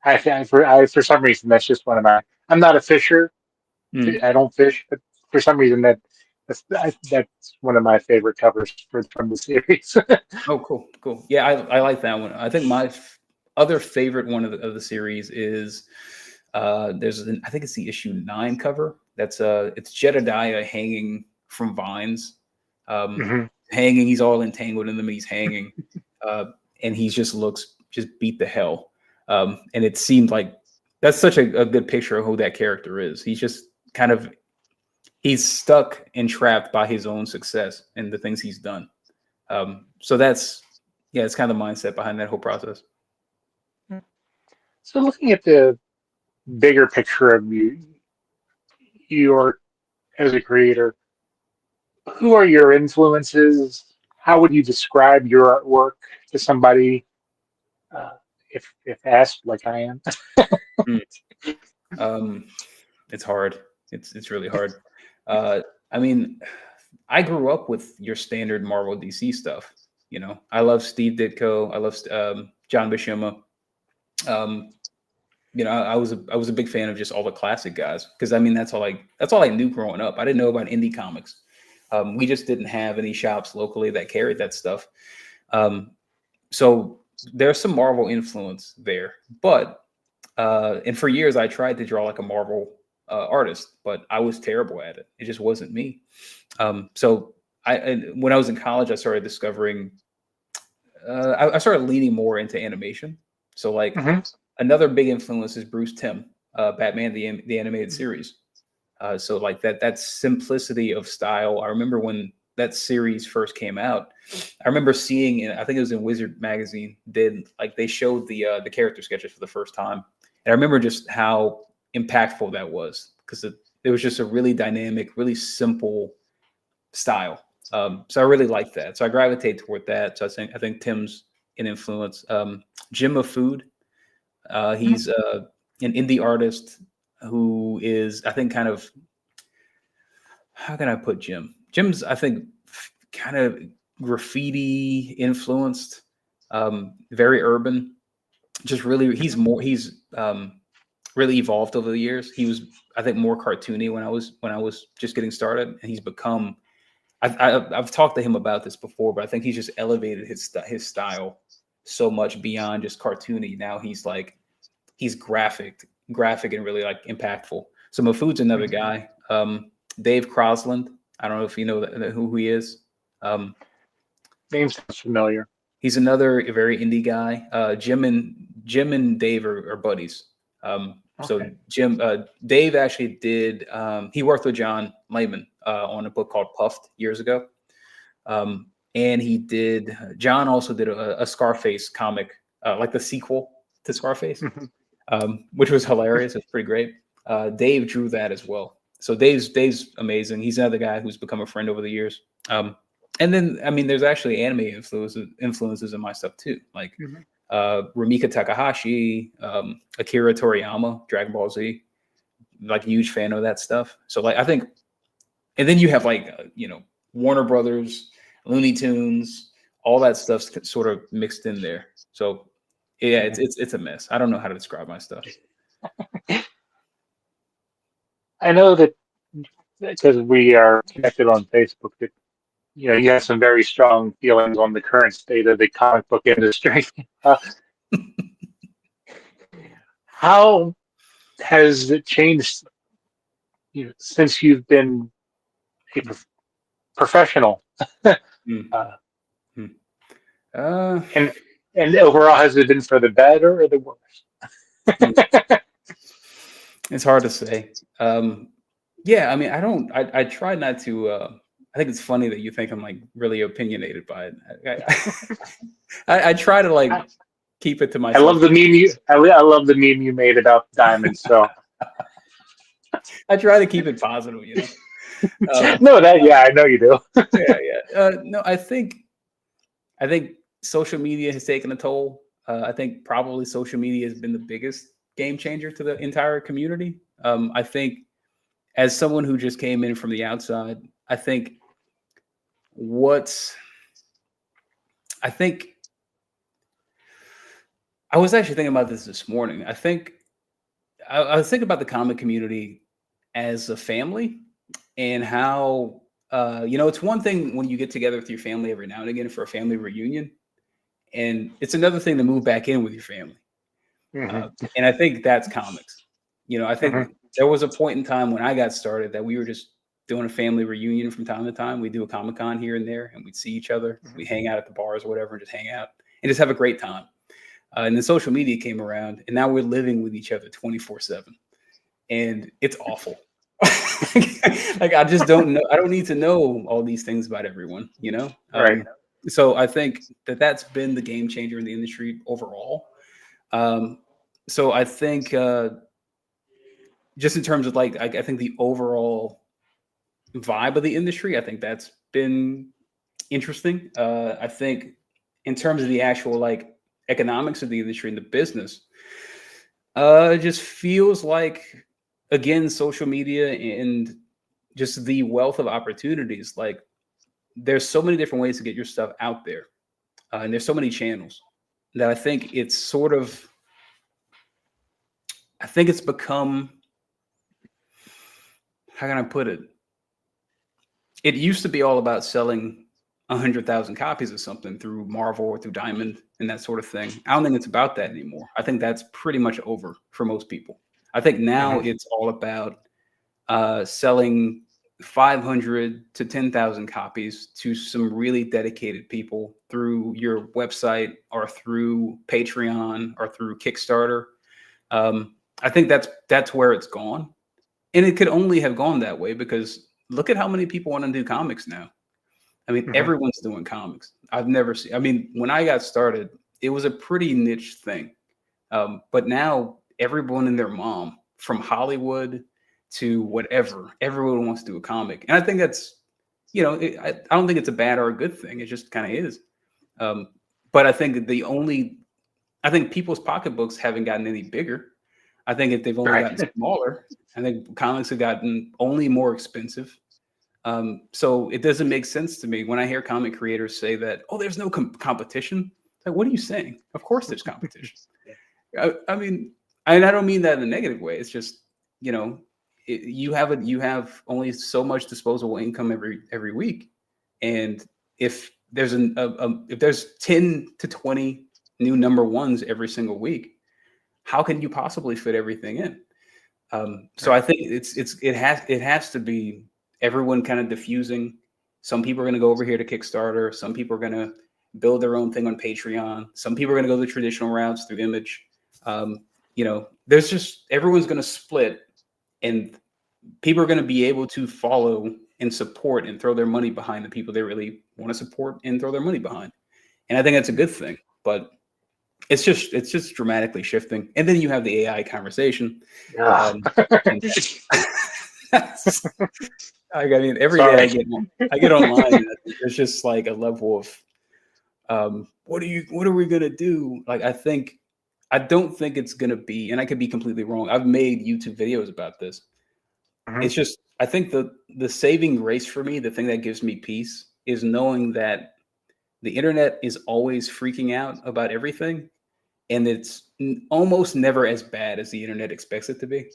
For some reason, that's just one of my. I'm not a fisher. mm. I don't fish, but for some reason that's one of my favorite covers from the series. Oh, cool, cool. Yeah, I like that one. I think my other favorite one of the series is I think it's the issue 9 cover. That's it's Jedediah hanging from vines, um, Hmm. hanging. He's all entangled in them, and he's hanging, uh, and he just looks just beat the hell. And it seemed like that's such a good picture of who that character is. He's just kind of he's stuck and trapped by his own success and the things he's done. So that's yeah, it's kind of the mindset behind that whole process. So, looking at the bigger picture of your as a creator, who are your influences? How would you describe your artwork to somebody uh, if asked, like I am? Mm. Um, it's hard. It's really hard. Uh, I mean, I grew up with your standard Marvel DC stuff. You know, I love Steve Ditko. I love John Buscema. Um, you know, I was a big fan of just all the classic guys because I mean that's all I knew growing up. I didn't know about indie comics. We just didn't have any shops locally that carried that stuff. Um, so there's some Marvel influence there, but and for years I tried to draw like a Marvel artist, but I was terrible at it. It just wasn't me. So when I was in college, I started discovering. I started leaning more into animation. So like Hmm. another big influence is Bruce Timm, Batman the animated series. So like that simplicity of style. I remember when that series first came out. I remember seeing, I think it was in Wizard magazine, did like they showed the character sketches for the first time, and I remember just how impactful that was because it was just a really dynamic, really simple style. So I really like that. So I gravitate toward that. So I think Tim's an influence. Jim of Food, he's an indie artist who is, I think, kind of how can I put Jim? Jim's, I think, kind of graffiti influenced, very urban. Just really, he's really evolved over the years. He was, I think, more cartoony when I was just getting started, and he's become. I've talked to him about this before, but I think he's just elevated his style so much beyond just cartoony. Now he's graphic and really like impactful. So Mafood's another Hmm. guy. Dave Crosland. I don't know if you know who he is. Um, Name sounds familiar. he's another very indie guy. Jim and Dave are buddies. So Okay. Dave actually did. He worked with John Layman on a book called Puffed years ago. And he did. John also did a Scarface comic, like the sequel to Scarface, Hmm. which was hilarious. It's pretty great. Dave drew that as well. So Dave's amazing. He's another guy who's become a friend over the years. And then I mean, there's actually anime influences in my stuff too, like Hmm. Rumika Takahashi, Akira Toriyama, Dragon Ball Z. Like a huge fan of that stuff. So like I think And then you have like Warner Brothers, Looney Tunes, all that stuff's sort of mixed in there. So yeah, it's a mess. I don't know how to describe my stuff. I know that because we are connected on Facebook, that you have some very strong feelings on the current state of the comic book industry. Uh, how has it changed, since you've been a professional? Mm. Uh, Mm. Uh, and overall, has it been for the better or the worse? mm. It's hard to say. Yeah, I mean, I try not to. I think it's funny that you think I'm like really opinionated by it. I try to like I, keep it to I myself. love the meme I love the meme you made about diamonds. So I try to keep it positive, no, that yeah, I know you do. Yeah, yeah. No, I think social media has taken a toll. I think probably social media has been the biggest game changer to the entire community. I think as someone who just came in from the outside, I think what's I think I was actually thinking about this morning. I think I was thinking about the comic community as a family and how it's one thing when you get together with your family every now and again for a family reunion, and it's another thing to move back in with your family. Hmm. And I think that's comics. I Hmm. think there was a point in time when I got started that we were just doing a family reunion from time to time. We do a Comic Con here and there, and we'd see each other. We hang out at the bars or whatever, and just hang out and just have a great time. And then social media came around, and now we're living with each other 24/7, and it's awful. Like I just don't know. I don't need to know all these things about everyone. Right. So I think that's been the game changer in the industry overall. Um, so I think just in terms of like, I think the overall vibe of the industry, I think that's been interesting. I think in terms of the actual like economics of the industry and the business, it just feels like again social media and just the wealth of opportunities. Like there's so many different ways to get your stuff out there, and there's so many channels that I think it's become, how can I put it? It used to be all about selling 100,000 copies of something through Marvel or through Diamond and that sort of thing. I don't think it's about that anymore. I think that's pretty much over for most people. I think now Hmm. it's all about selling 500 to 10,000 copies to some really dedicated people through your website or through Patreon or through Kickstarter. I think that's where it's gone, and it could only have gone that way because look at how many people want to do comics now. I mean, Hmm. everyone's doing comics. I've never seen. I mean, when I got started, it was a pretty niche thing, but now everyone and their mom, from Hollywood to whatever, everyone wants to do a comic, and I think that's, I don't think it's a bad or a good thing. It just kind of is. Um, but I think people's pocketbooks haven't gotten any bigger. I think if they've only gotten Right. smaller. I think comics have gotten only more expensive. So it doesn't make sense to me when I hear comic creators say that, oh, there's no competition. Like, what are you saying? Of course there's competition. I mean, and I don't mean that in a negative way. It's just, you know, you have only so much disposable income every week, and if there's if there's 10 to 20 new number ones every single week, how can you possibly fit everything in? So I Right. think it has to be everyone kind of diffusing. Some people are going to go over here to Kickstarter. Some people are going to build their own thing on Patreon. Some people are going to go the traditional routes through Image. There's just everyone's going to split, and people are going to be able to follow and support and throw their money behind the people they really want to support and throw their money behind. And I think that's a good thing. But it's just dramatically shifting. And then you have the AI conversation. Yeah. Um, and I mean, every day Sorry. I get online, and there's just like a level of what are we gonna do? Like I don't think it's gonna be, and I could be completely wrong. I've made YouTube videos about this. Hmm. It's just I think the saving grace for me, the thing that gives me peace, is knowing that the internet is always freaking out about everything, and it's almost never as bad as the internet expects it to be.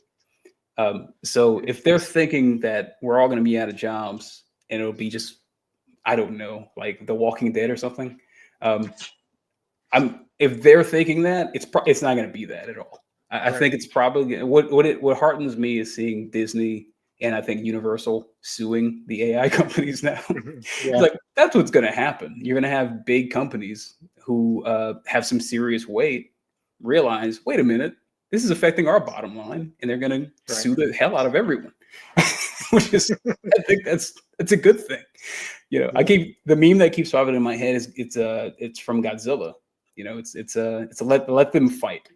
So if they're thinking that we're all going to be out of jobs and it'll be just, I don't know, like The Walking Dead or something, um, I'm if they're thinking that, it's not going to be that at all. I Right. think it's probably what heartens me is seeing Disney and I think Universal suing the AI companies now. It's Yeah. like that's what's going to happen. You're going to have big companies who have some serious weight realize, wait a minute, this is affecting our bottom line, and they're going to Right. sue the hell out of everyone. Which is, I think that's a good thing. I keep the meme that keeps popping in my head is it's from Godzilla. It's a let them fight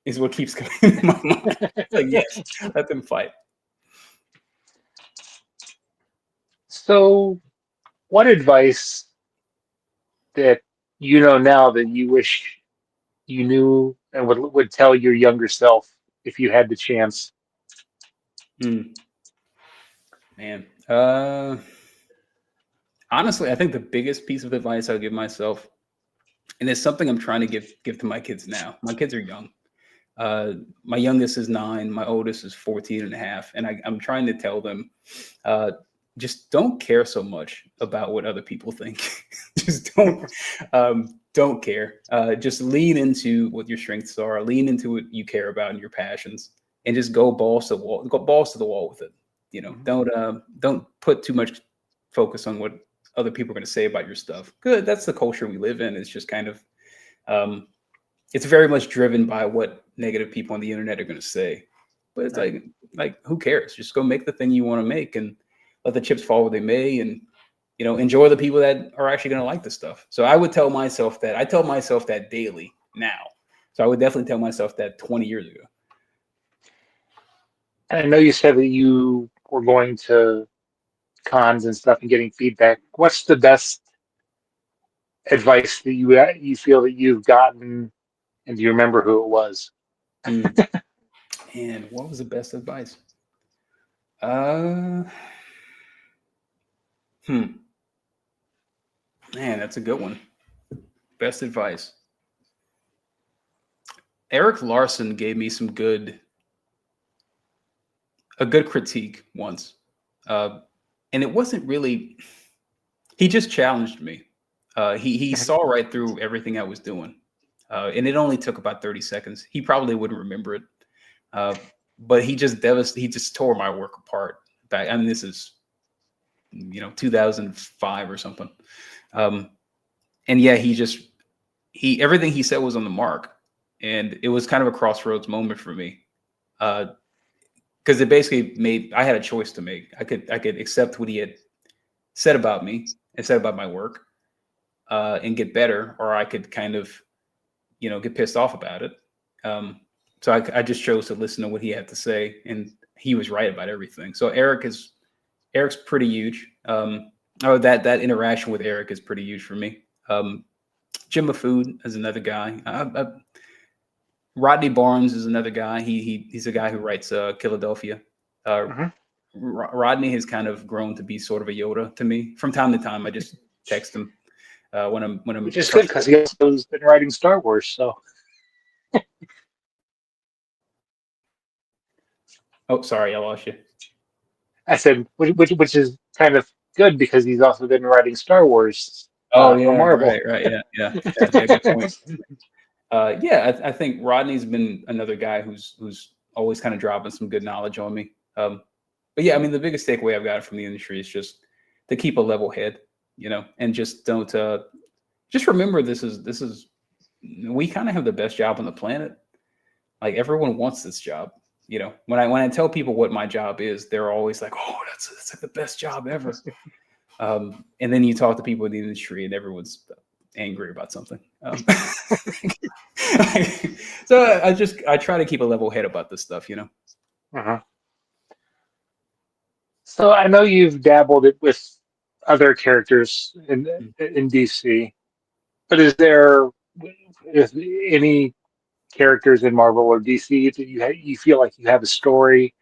is what keeps coming in my mind. It's like, yes, let them fight. So, what advice that you know now that you wish you knew and would tell your younger self if you had the chance? Hmm. Man, honestly, I think the biggest piece of advice I'll give myself, and it's something I'm trying to give to my kids now. My kids are young. My youngest is 9, my oldest is 14 and a half, and I'm trying to tell them, uh, just don't care so much about what other people think. Just don't care. Just lean into what your strengths are, lean into what you care about and your passions, and just go balls to the wall. Go balls to the wall with it. Don't put too much focus on what other people are going to say about your stuff. Good, that's the culture we live in. It's just kind of um, it's very much driven by what negative people on the internet are going to say. But it's Right. like who cares? Just go make the thing you want to make and let the chips fall where they may, and enjoy the people that are actually going to like the stuff. So I would tell myself that. I tell myself that daily now. So I would definitely tell myself that 20 years ago. And I know you said that you were going to cons and stuff and getting feedback. What's the best advice that you feel that you've gotten, and do you remember who it was? Mm. And what was the best advice? Uh, hmm. Man, that's a good one. Best advice. Eric Larson gave me a good critique once, uh, and it wasn't really. He just challenged me. He Mhm. saw right through everything I was doing, and it only took about 30 seconds. He probably wouldn't remember it, uh, but he just tore my work apart. Back, I mean, this is 2005 or something, um, and yeah, he everything he said was on the mark, and it was kind of a crossroads moment for me. Because it basically made I had a choice to make. I could accept what he had said about me and said about my work, and get better, or I could kind of get pissed off about it. So I just chose to listen to what he had to say, and he was right about everything. So Eric's pretty huge. That interaction with Eric is pretty huge for me. Jim Food is another guy. Rodney Barnes is another guy. He's a guy who writes Philadelphia. Uh, Mhm. Rodney has kind of grown to be sort of a Yoda to me. From time to time, I just text him when I'm Which is good because frustrated. he also has been writing Star Wars. So Oh, sorry, I lost you. I said, which is kind of good because he's also been writing Star Wars Oh for yeah, Marvel. right, yeah. Good point. Yeah, I think Rodney's been another guy who's always kind of dropping some good knowledge on me. But yeah, I mean, the biggest takeaway I've got from the industry is just to keep a level head, and just don't just remember this is we kind of have the best job on the planet. Like everyone wants this job. When I tell people what my job is, they're always like, "Oh, that's like the best job ever." And then you talk to people in the industry, and everyone's angry about something. So I try to keep a level head about this stuff. Uh-huh. So I know you've dabbled it with other characters in DC, but is any characters in Marvel or DC that you feel like you have a story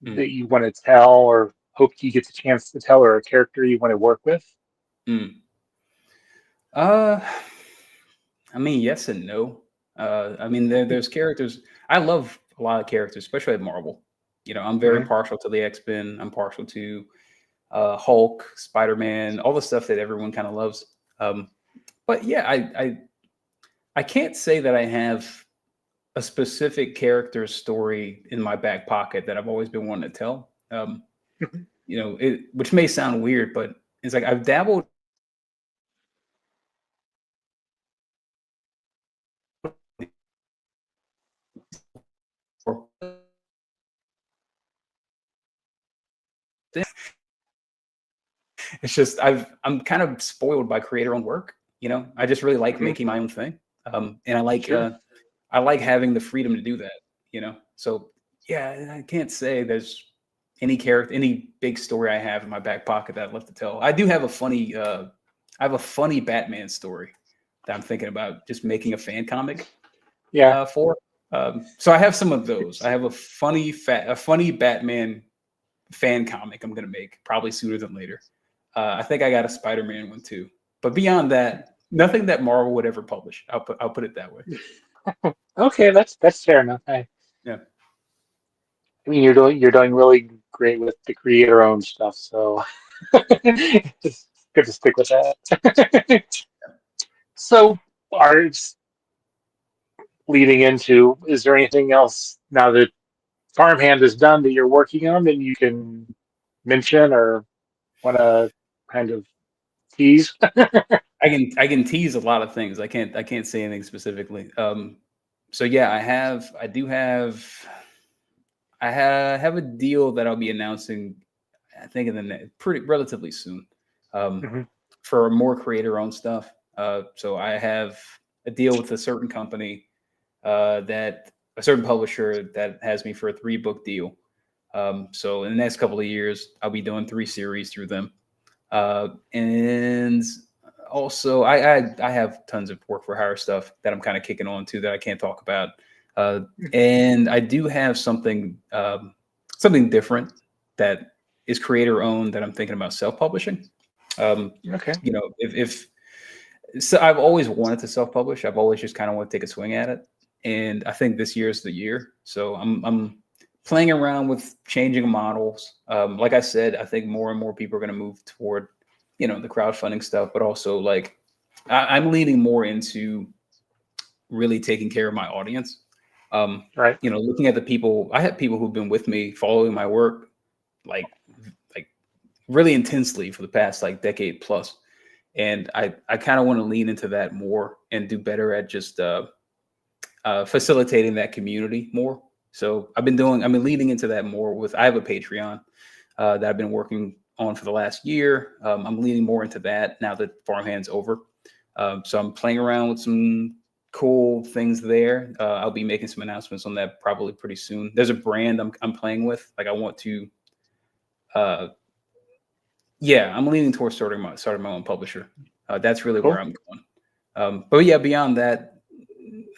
Mm. that you want to tell, or hope you get the chance to tell, or a character you want to work with? Mm. Uh, I mean, yes and no. I mean, there's characters. I love a lot of characters, especially at Marvel. You know, I'm very Hmm. partial to the X-Men. I'm partial to Hulk, Spider-Man, all the stuff that everyone kind of loves. But yeah, I can't say that I have a specific character story in my back pocket that I've always been wanting to tell. You know, which may sound weird, but it's like I've dabbled. It's just I'm kind of spoiled by creator-owned work. You know, I just really like Hmm. making my own thing, and Sure. I like having the freedom to do that. You know, so yeah, I can't say there's any big story I have in my back pocket that I'd love to tell. I do have a funny, I have a funny Batman story that I'm thinking about just making a fan comic Yeah. for. So I have some of those. I have a funny Batman fan comic I'm gonna make probably sooner than later. I think I got a Spider-Man one too. But beyond that, nothing that Marvel would ever publish. I'll put it that way. Okay, that's fair enough. Yeah. I mean, you're doing really great with the creator-owned stuff, so just good to stick with that. So, are leading into, is there anything else now that Farmhand is done that you're working on that you can mention or want to kind of tease? I can tease a lot of things. I can't say anything specifically. So yeah, I have a deal that I'll be announcing. I think in the pretty relatively soon, um, Hmm. for more creator-owned stuff. So I have a deal with a certain company, that a certain publisher that has me for a 3-book deal. So in the next couple of years, I'll be doing 3 series through them. And also, I have tons of work for hire stuff that I'm kind of kicking on to that I can't talk about. Uh, and I do have something different that is creator owned that I'm thinking about self publishing. Um, Okay. you know, if so, I've always wanted to self publish. I've always just kind of want to take a swing at it, and I think this year is the year. So I'm playing around with changing models. Like I said, I think more and more people are going to move toward, the crowdfunding stuff, but also like I'm leaning more into really taking care of my audience. Right. Looking at the people, I have people who've been with me following my work like like really intensely for the past like decade plus. And I kind of want to lean into that more and do better at just facilitating that community more. So I've been leaning into that more I have a Patreon that I've been working on for the last year. I'm leaning more into that now that Farmhand's over. So I'm playing around with some cool things there. I'll be making some announcements on that probably pretty soon. There's a brand I'm playing with. Like I want to, uh, yeah, I'm leaning towards starting my own publisher. That's really where Cool. I'm going. But yeah, beyond that,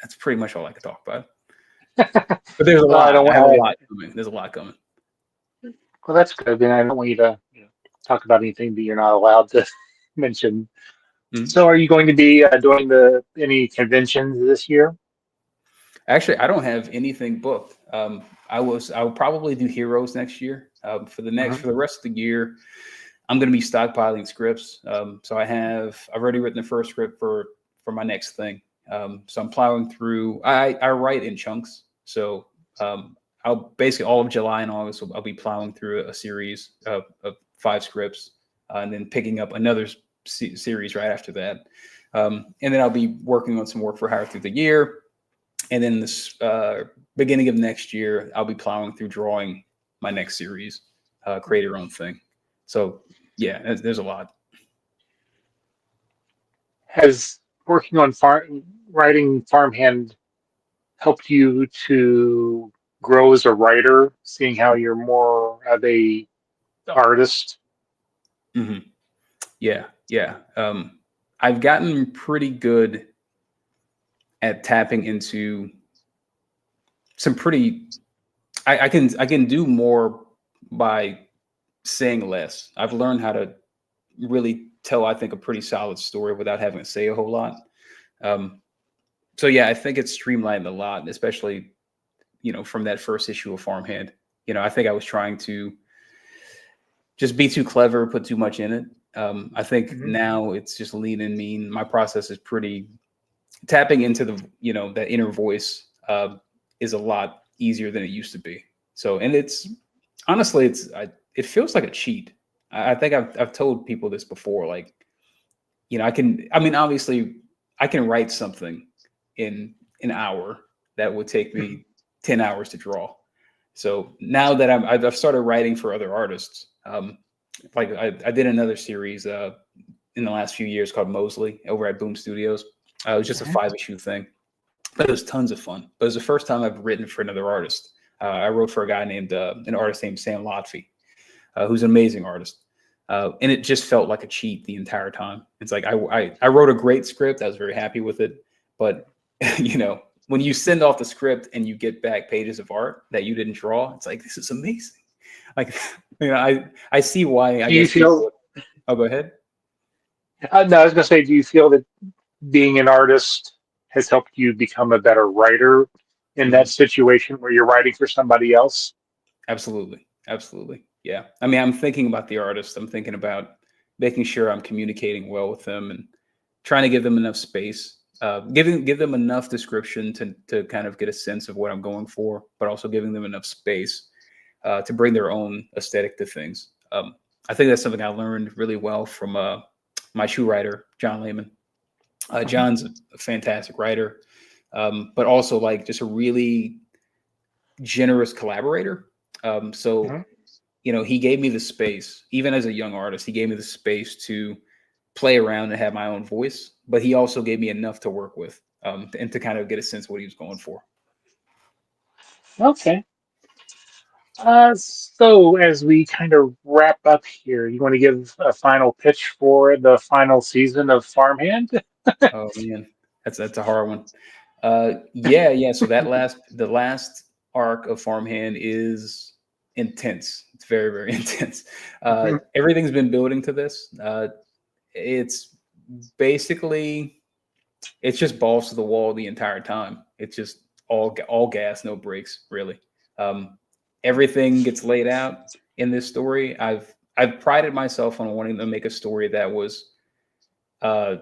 that's pretty much all I can talk about. But there's a Well, I lot. don't. I have a lot coming. There's a lot coming. Well, that's good. Then I don't want you to talk about anything that you're not allowed to mention. Mhm. So, are you going to be doing any conventions this year? Actually, I don't have anything booked. I will probably do Heroes next year. Hmm. For the rest of the year, I'm going to be stockpiling scripts. So I've already written the first script for my next thing. So I'm plowing through. I write in chunks. So I'll basically all of July and August I'll be plowing through a series of 5 scripts, and then picking up another series right after that. And then I'll be working on some work for hire through the year. And then this beginning of next year, I'll be plowing through drawing my next series, create your own thing. So yeah, there's a lot. Has working on writing Farmhand helped you to grow as a writer, seeing how you're more of a artist? Hmm. Yeah, yeah. I've gotten pretty good at tapping into some pretty. I can do more. by saying less. I've learned how to really tell, I think, a pretty solid story without having to say a whole lot. Um, so yeah, I think it's streamlined a lot, especially from that first issue of Farmhand. I think I was trying to just be too clever, put too much in it. I think Mhm. now it's just lean and mean. My process is pretty tapping into that inner voice is a lot easier than it used to be. So, and it's honestly, it feels like a cheat. I think I've told people this before. Like, I mean, obviously, I can write something in an hour that would take Mhm. me 10 hours to draw. So now that I've started writing for other artists, like I did another series in the last few years called Mosley over at Boom Studios. It was just a Mhm. 5 issue thing, but it was tons of fun. But it was the first time I've written for another artist. I wrote for a guy named an artist named Sam Lotfi, who's an amazing artist. And it just felt like a cheat the entire time. It's like I wrote a great script. I was very happy with it, but when you send off the script and you get back pages of art that you didn't draw, it's like, this is amazing. Like, I see why. I Do you guess feel? people. Oh, go ahead. No, I was going to say, do you feel that being an artist has helped you become a better writer in that Mhm. situation where you're writing for somebody else? Absolutely. Absolutely. Yeah. I mean, I'm thinking about the artist. I'm thinking about making sure I'm communicating well with them and trying to give them enough space, give them enough description to kind of get a sense of what I'm going for, but also giving them enough space to bring their own aesthetic to things. I think that's something I learned really well from my shoe writer, John Lehman. Mhm. John's a fantastic writer, but also like just a really generous collaborator. So Mhm. he gave me the space, even as a young artist, he gave me the space to play around and have my own voice, but he also gave me enough to work with and to kind of get a sense of what he was going for. Okay. So as we kind of wrap up here, you want to give a final pitch for the final season of Farmhand? Oh man, that's a hard one. Yeah. So the last arc of Farmhand is intense. It's very, very intense. Mhm. Everything's been building to this. It's basically it's just balls to the wall the entire time. It's just all gas, no brakes, really. Um, Everything gets laid out in this story. I've prided myself on wanting to make a story that was uh,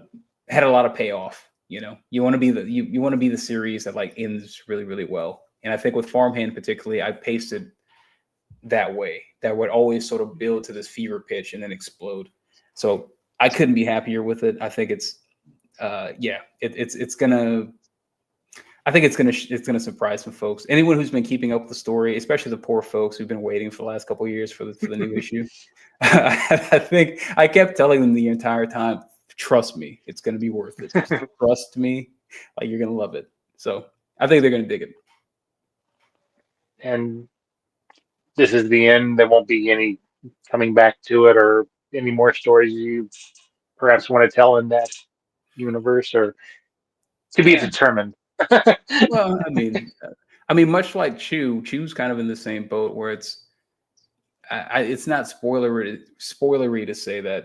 had a lot of payoff. You want to be you want to be the series that like ends really, really well. And I think with Farmhand particularly, I paced it that way. That would always sort of build to this fever pitch and then explode. So I couldn't be happier with it. I think it's yeah, it's gonna. I think it's gonna surprise some folks. Anyone who's been keeping up with the story, especially the poor folks who've been waiting for the last couple of years for the new issue. I think I kept telling them the entire time, trust me, it's gonna be worth it. Just trust me, like you're gonna love it. So I think they're gonna dig it. And this is the end. There won't be any coming back to it or any more stories you perhaps want to tell in that universe, or to be Yeah. determined. Well, I mean, much like Chew's kind of in the same boat where it's not spoilery to say that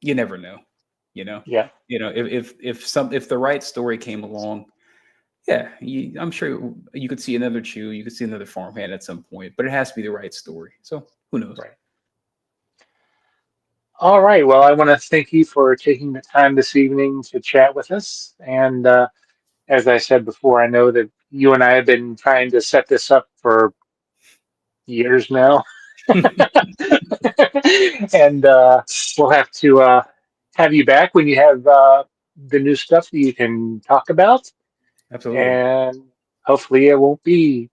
you never know, you know, Yeah, if the right story came along, yeah, I'm sure you could see another Chew, you could see another Farmhand at some point, but it has to be the right story. So who knows? right. All right. Well, I want to thank you for taking the time this evening to chat with us. And as I said before, I know that you and I have been trying to set this up for years now. And we'll have to have you back when you have the new stuff that you can talk about. Absolutely. And hopefully it won't be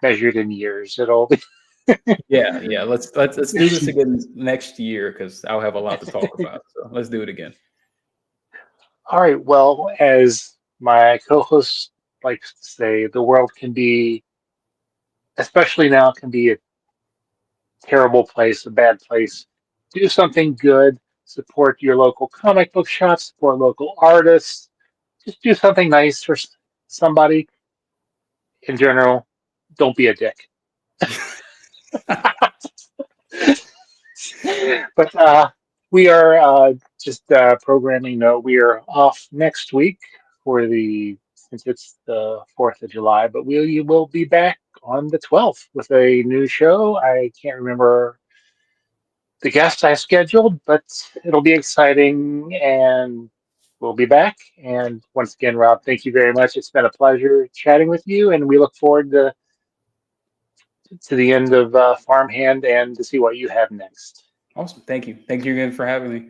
measured in years. It'll be. Yeah. Let's do this again next year because I'll have a lot to talk about. So let's do it again. All right. Well, as my co-host likes to say, the world can be, especially now, can be a terrible place, a bad place. Do something good. Support your local comic book shop. Support local artists. Just do something nice for somebody. In general, don't be a dick. But we are just programming note. We are off next week for the since it's the 4th of July, but we will be back on the 12th with a new show. I can't remember the guest I scheduled, but it'll be exciting and we'll be back. And once again, Rob, thank you very much. It's been a pleasure chatting with you, and we look forward to the end of Farmhand and to see what you have next. Awesome. Thank you. Thank you again for having me.